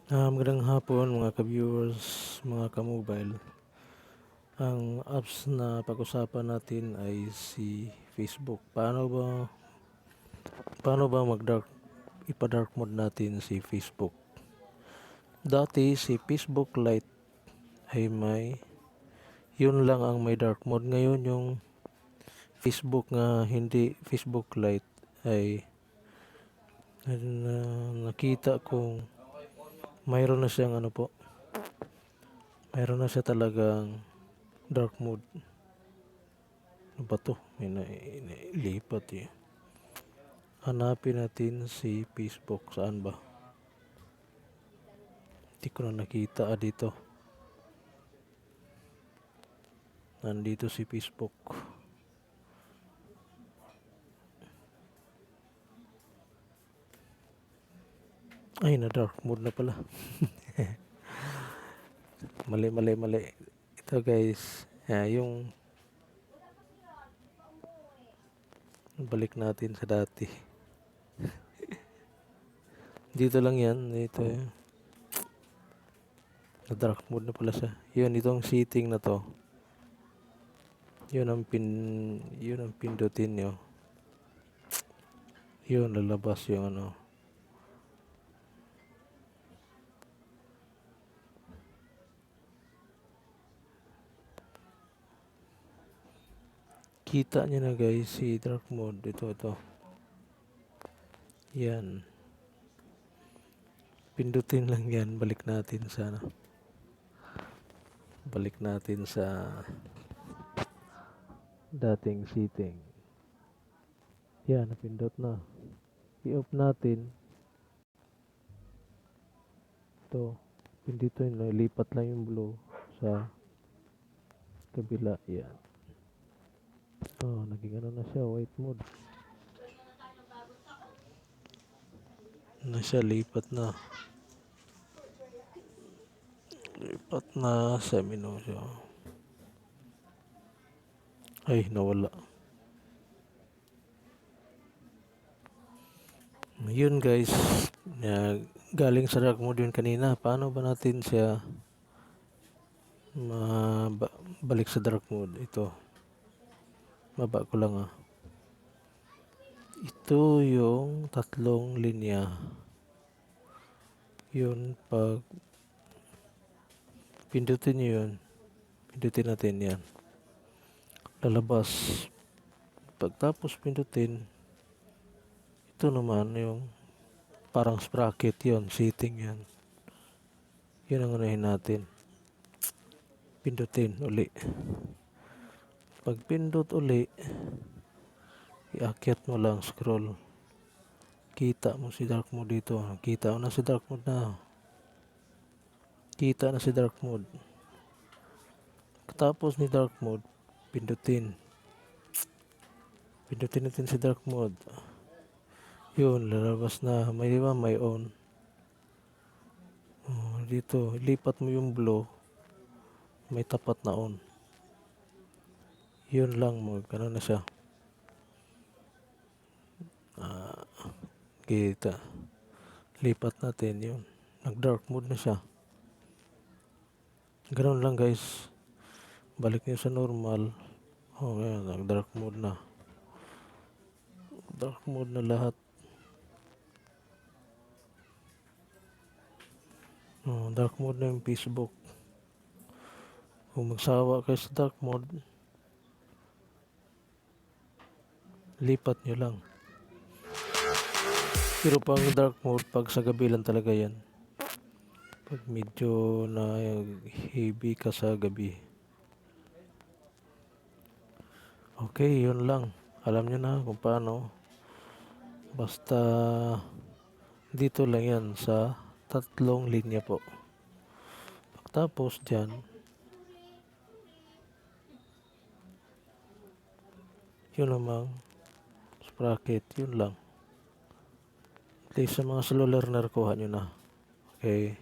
Magandang hapon mga ka-viewers, mga ka-mobile. Ang apps na pag-usapan natin ay si Facebook. Paano ba ipa-dark mode natin si Facebook? Dati si Facebook Lite ay yun lang ang may dark mode. Ngayon yung Facebook nga hindi Facebook Lite ay nakita kong mayroon na siyang mayroon na siya talagang dark mode. Ano ba to? May nailipat eh. Hanapin natin si Facebook. Saan ba? Hindi ko na nakita dito. Nandito si Facebook. Ay, na dark mode na pala. Mali. Ito guys. Yung balik natin sa dati. Dito lang yan. Dito na dark mode na pala siya. Yun, itong setting na to. Yun ang pindutin nyo. Yun, lalabas yung Kita nyo na guys si dark mode. Ito. Yan. Pindutin lang yan. Balik natin sa dating setting. Yan, napindot na. I-off natin. Ito. Pindutin lang. Lipat lang yung blue sa kabila. Yan. Naging na siya. White mode. Lipat na. Sa menu siya. Ay, nawala. Yun guys. Galing sa dark mode yun kanina. Paano ba natin siya balik sa dark mode? Ito. Baba ko lang Ito yung tatlong linya. Yun, pag pindutin nyo yun, pindutin natin yan. Lalabas. Pagtapos pindutin, ito naman yung parang sprocket yun, setting yan. Yun ang unahin natin. Pindutin uli. Pag pindot uli, iakyat mo lang, scroll. Kita mo si dark mode dito. Kita na si dark mode na. Kita na si dark mode. Tapos ni dark mode, pindutin natin si dark mode. Yun, lalabas na. May on. Dito, lipat mo yung blue. May tapat na on. Yun lang, na siya. Kita. Lipat natin yun. Nag-dark mode na siya. Ganoon lang guys. Balik niyo sa normal. Ngayon, nag-dark mode na. Dark mode na lahat. Dark mode na yung Facebook. Kung magsawa kayo sa dark mode, lipat nyo lang. Pero pang dark mode, pag sa gabi lang talaga yan. Pag medyo na heavy ka sa gabi. Okay, yun lang. Alam nyo na kung paano. Basta dito lang yan sa tatlong linya po. Pagtapos dyan, yun namang sprocket, yun lang. At least sa mga slow learner, kuha nyo na. Okay.